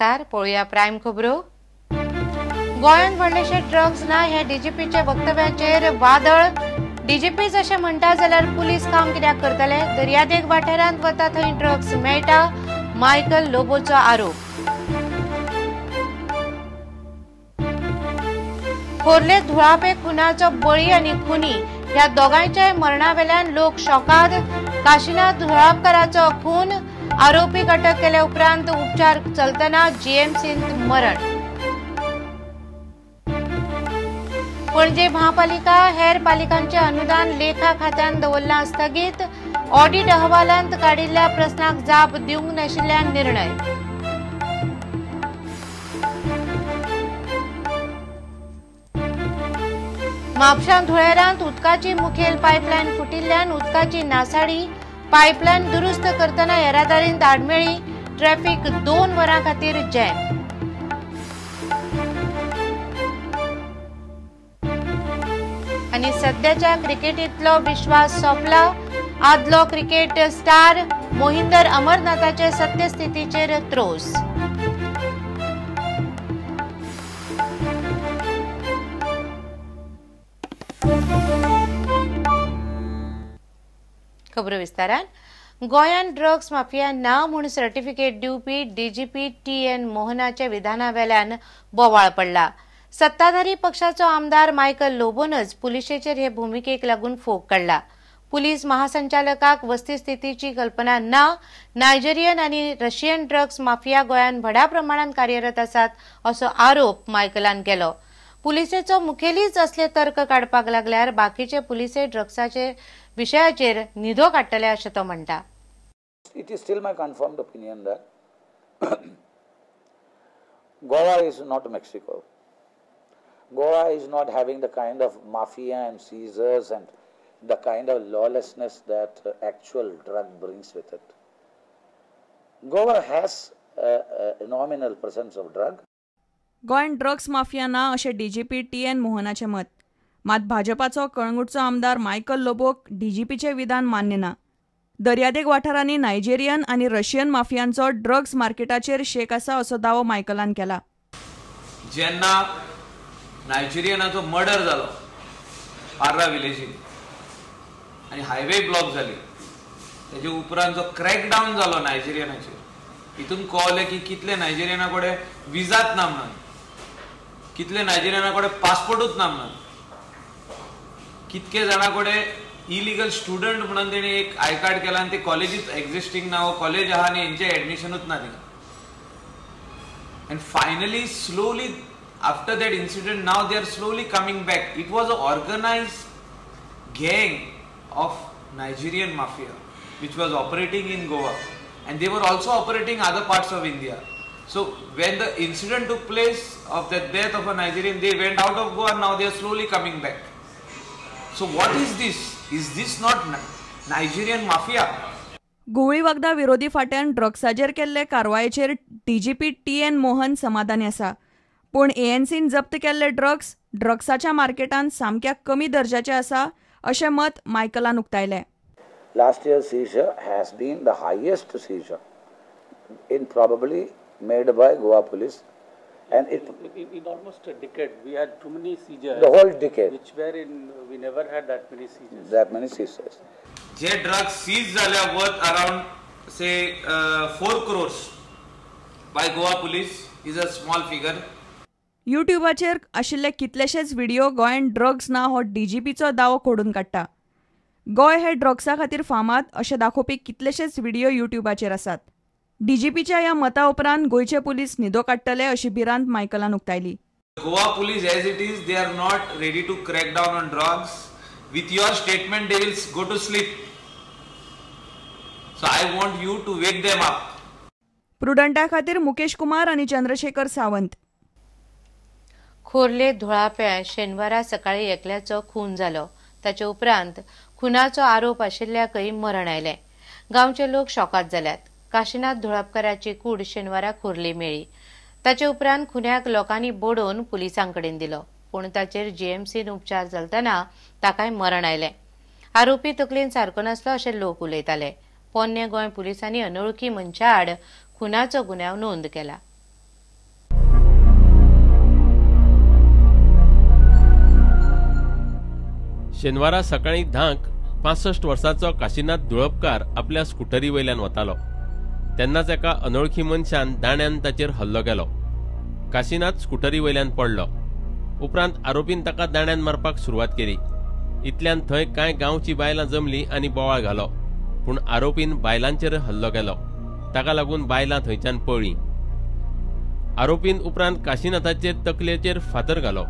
नमस्कार, पळोवया प्रायम खबरो। गोंयांत व्हडलेशे ड्रग्स ना हे डीजीपीचे वक्तव्याचेर वादळ। डीजीपीच अशें म्हणटा जाल्यार पुलीस काम कित्याक करतले? दर्यादेग वाठारांत वता थंय ड्रग्स मेळटा, मायकल लोबोचो आरोप। खोर्ले धुळापे खुनाचो बळी आनी खुनी ह्या दोगांयच्या मरणावेल्यान लोक शॉकाद। काशीनाथ धुळापकाराचो खून, आरोपीक अटक केले उपरांत उपचार चलतना जीएमसींत मरण। पणजे महापालिका हेर पालिकांचे अनुदान लेखा खात्यान दवरला स्थगीत। ऑडिट अहवालांत काडिल्ल्या प्रस्नाक जाप दिवंक नाशिल्ल्यान निर्णय। म्हापशां धुळेरांत उदकाची मुखेल पायपलायन फुटिल्ल्यान उदकाची नासाडी। पायपलायन दुरुस्त करतना येरादारींत आडमेळी, ट्रॅफिक 2 वरां खातीर जॅम। आनी सध्याच्या क्रिकेटींतलो विश्वास सोंपला। आदलो क्रिकेट स्टार मोहिंदर अमरनाथाचे सत्यस्थितीचेर त्रोस। खबरो विस्तारान। गोंयांत ड्रग्स माफिया ना म्हूण सर्टिफिकेट दिवपी डीजीपी टी.एन. मोहनाचे विधानावेल्यान बोवाळ पडला। सत्ताधारी पक्षाचो आमदार मायकल लोबोनच पुलिशेचेर हे भुमिकेक लागून फोग काडला। पुलीस महासंचालकाक वस्तुस्थितीची कल्पना ना। नायजेरियन आनी रशियन ड्रग्स माफिया गोंयांत व्हड्या प्रमाणात कार्यरत आसात असो आरोप मायकलान केलो। पुलिसेचो मुखेलीच असले तर्क काडपाक लागल्यार बाकीचे पुलिसे ड्रग्साचे विशयाचेर निधो काडटले अशें तो म्हणटा। It is still my confirmed opinion that Goa is not Mexico. Goa is not having the kind of mafia and seizures and the kind of lawlessness that actual drug brings with it. Goa has a nominal presence of drug. गोंयांत drugs mafia ना अशें DGP TN. मोहनाचे मत। मात भाजपाचो कळंगूटचो आमदार Michael लोबोक डीजीपीचे विधान मान्य ना। दर्यादेग वाठारांनी नायजेरियन आनी रशियन माफियांचो ड्रग्स मार्केटाचेर शेक आसा असो दावो मायकलान केला। जेन्ना नायजेरियनाचो मर्डर जालो पार्रा विलेजीन आनी हायवे ब्लॉक जाली, तेजे उपरांत जो क्रॅकडावन जालो नायजेरियनाचेर, हितून कळलें की कितले नायजेरियना कडेन विजाच ना म्हणून, कितले नायजेरियना कडेन पासपोर्टूच ना म्हणून, कितके जाणा कडेन इलिगल स्टुडंट म्हणून तेणी एक आय कार्ड केला आनी ते कॉलेजीत एक्झिस्टिंग ना, कॉलेज आहा आनी हेंचे एडमिशनूच ना तिका। And finally, slowly, after that incident, now they are slowly coming back. It was an organized gang of Nigerian mafia which was operating in Goa, and they were also operating other parts of India. So when the incident took place of the death of a Nigerian, they went out of Goa, now they are slowly coming back. So what is this? Is this not Nigerian mafia? गुवळी वखदा विरोधी फाट्यान ड्रग्साचेर केल्ले कारवायेचेर DGP TN. Mohan समाधानी आसा, पूण एएनसीन जप्त केल्ले ड्रग्साच्या मार्केटांत सामक्या कमी दर्जाचे आसा अशें मत मायकलान उक्तायलें। Last year's seizure has been the highest seizure in probably made by Goa police, and in almost a decade we had too many seizures. The whole decade, which were we never had that many seizures. That many seizures. जे drugs seize जाल्या worth around say 4 crores by Goa police is a small figure. युट्यूबाचेर आशिल्ले कितलेशेच video गोंयांत drugs ना हो डीजीपीचो दावो खोडून काडटा। गोंय हे ड्रग्सा खातीर फामाद अशें दाखोवपी कितलेशेच व्हिडिओ युट्यूबाचेर आसात। डीजीपीच्या ह्या मता उपरांत गोंयचे पुलीस निदो काडटले अशी भिरांत मायकलान उक्तायली। Goa police as it is, they are not ready to crack down on drugs. With your statement they will go to sleep. So I want you to wake them up. प्रुडंटा खातीर मुकेश कुमार आनी चंद्रशेखर सावंत। खोर्ले धुळाप्या शेनवारा सकाळी एकल्याचो खून जालो। ताचे उपरांत खुनाचो आरोप आशिल्ल्याकय मरण आयलें। गांवचे लोक शॉकात जाल्यात। काशीनाथ धुळापकाराची कूड शेनवारा खोर्ले मेळ्ळी। ताचे उपरांत खुन्याक लोकांनी बोडोवन पुलिसांकडेन दिलो, पूण ताचेर जीएमसीन उपचार चलतना ताकाय मरण आयलें। आरोपी तकलेन सारको नासलो अशें लोक उलयताले। पोन्ने गोंय पुलिसांनी अनवळखी मनशा आड खुनाचो गुन्यांव नोंद केला। शेनवारा सकाळी 10:00 65 वर्साचो काशीनाथ दुळपकार आपल्या स्कूटरी वयल्यान वतालो तेन्नाच एका अनोळखी मनशान दाण्यान ताचेर हल्लो केलो. काशीनाथ स्कूटरी वयल्यान पडलो. उपरांत आरोपीन ताका दाण्यान मारपाक सुरवात केली. इतल्यान थंय कांय गांवची बायलां जमली आनी बोवाळ घालो. पूण आरोपीन बायलांचेर हल्लो केलो. ताका लागून बायलां थंयच्यान पळ्ळीं. आरोपीन उपरांत काशीनाथाचेर तकलेचेर फातर घालो.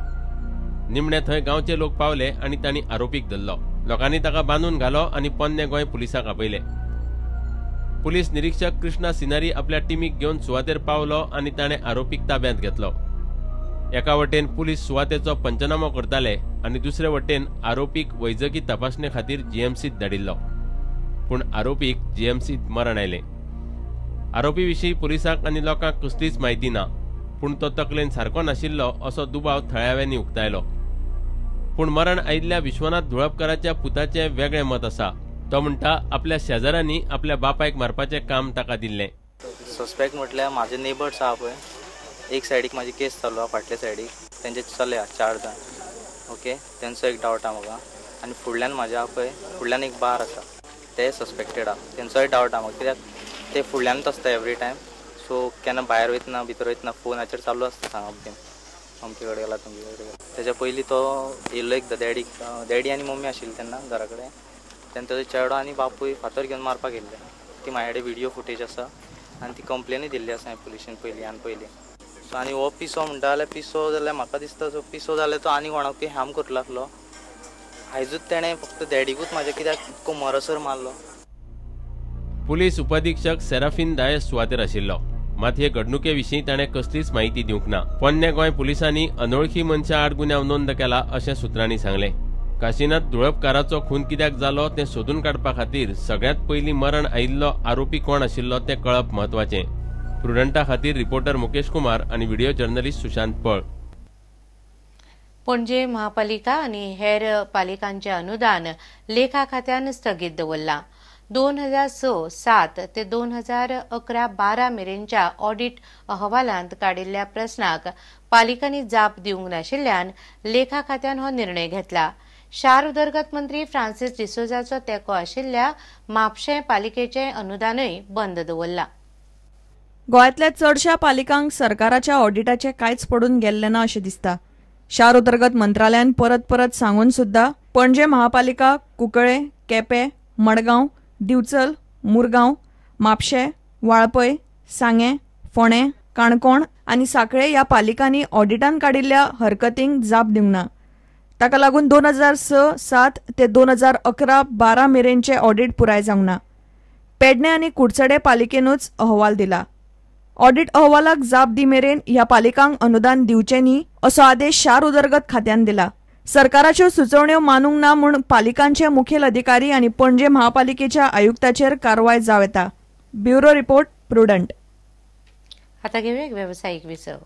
निमणे थंय गांवचे लोक पावले आनी तांणी आरोपीक धरलो. लोकांनी ताका बांदून घालो आनी पोन्ने गोंय पुलिसाक आपयले. पुलीस निरीक्षक कृष्णा सिनारी आपल्या टिमीक घेवन सुवातेर पावलो आनी ताणें आरोपीक ताब्यांत घेतलो. एका वटेन पुलीस सुवातेचो पंचनामो करताले आनी दुसरे वटेन आरोपीक वैजकी तपासणे खातीर जीएमसीत धाडिल्लो. पूण आरोपीक जीएमसीत मरण आयलें. आरोपी विशीं पुलिसाक आनी लोकांक कसलीच म्हायती ना. पूण तो तकलेन सारको नाशिल्लो असो दुबाव थळाव्यांनी उक्तायलो. पूण मरण आयिल्ल्या विश्वनाथ दुळपकाराच्या पुताचें वेगळें मत आसा. तो म्हणटा आपल्या शेजाऱ्यांनी आपल्या बापायक मारपाचें काम ताका दिल्लें. सस्पेक्ट म्हटल्यार म्हाजे नेबर्स आहा पळय, एक सायडीक म्हाजी केस चालू आहा, फाटल्या सायडीक तेंचे चले 4 जाण. ओके, तेंचो एक डावट आहा म्हाका. आनी फुडल्यान म्हाज्या आहा पळय, फुडल्यान एक बार आसा, ते सस्पेक्टेड आहा. तेंचोय डावट आहा म्हाका, कित्याक ते फुडल्यानूच आसता एवरी टायम. सो केन्ना भायर वयतना भितर वयतना फोनाचेर चालू आसता सांगप बीन, अमके कडेन गेला तुमचे कडेन गेला. तेच्या पयलीं तो येयल्लो एकदां डॅडी आनी मम्मी आशिल्ली तेन्ना घरा कडेन. तेन्ना तेजो चेडो आनी बापूय फातर घेवन मारपाक येयल्ले. ती म्हाजे कडेन व्हिडियो फुटेज आसा आनी ती कंप्लेनूय दिल्ली आसा पुलिशेन पयलीं. सो आनी हो पिसो म्हणटा जाल्यार पिसो जाल्यार म्हाका दिसता जो पिसो जाल्यार तो आनी कोणाकूय हार्म करूं लागलो. आयजूच तेणें फक्त डॅडीकूच म्हाज्या कित्याक इतको मरसर मारलो. पुलीस उपअधीक्षक सेराफीन दायस सुवातेर आशिल्लो. मात हे घडणुके विशीं ताणें कसलीच म्हायती दिवंक ना. पोन्ने गोंय पुलिसांनी अनोळखी मनशा आड गुन्यांव नोंद केला अशें सुत्रांनी सांगलें. काशीनाथ दुळपकाराचो खून कित्याक जालो तें सोदून काडपा खातीर सगळ्यांत पयलीं मरण आयिल्लो आरोपी कोण आशिल्लो तें कळप म्हत्वाचें. प्रुडंटा खातीर रिपोर्टर मुकेश कुमार आनी व्हिडिओ जर्नलिस्ट सुशांत पळ. पणजे महापालिका आनी हेर पालिकांचें अनुदान लेखा खात्यान स्थगीत दवरलां. 2006-07 ते 2011-12 मेरेनच्या ऑडिट अहवालांत काडिल्ल्या प्रस्नाक पालिकांनी जाप दिवंक नाशिल्ल्यान लेखा खात्यान हो निर्णय घेतला. शार उदरगत मंत्री फ्रांसीस डिसोजाचो तेंको आशिल्ल्या म्हापशें पालिकेचें अनुदानय बंद दवरलां. गोंयांतल्या चडशा पालिकांक सरकाराच्या ऑडिटाचें कांयच पडून गेल्लें ना अशें दिसता. शार उदरगत मंत्रालयान परत सांगून सुद्दां पणजे महापालिका, कुंकळे, केपें, मडगांव, दिवचल, मुरगांव, म्हापशें, वाळपय, सांगे, फोंडे, काणकोण आनी सांखळे ह्या पालिकांनी ऑडिटान काडिल्ल्या हरकतींक जाप दिवंक ना. ताका लागून 2006-07 ते 2011-12 मेरेनचे ऑडिट पुराय जावंक ना. पेडणे आनी कुडचडे पालिकेनूच अहवाल दिला. ऑडिट अहवालाक जाप दी मेरेन ह्या पालिकांक अनुदान दिवचें न्ही असो आदेश शार उदरगत खात्यान दिला. सरकाराच्यो सुचोवण्यो मानूंक ना म्हूण पालिकांचे मुखेल अधिकारी आनी पणजे महापालिकेच्या आयुक्ताचेर कारवाय जावं येता. Bureau report, prudent. आता घेऊया एक व्यावसायिक विसव.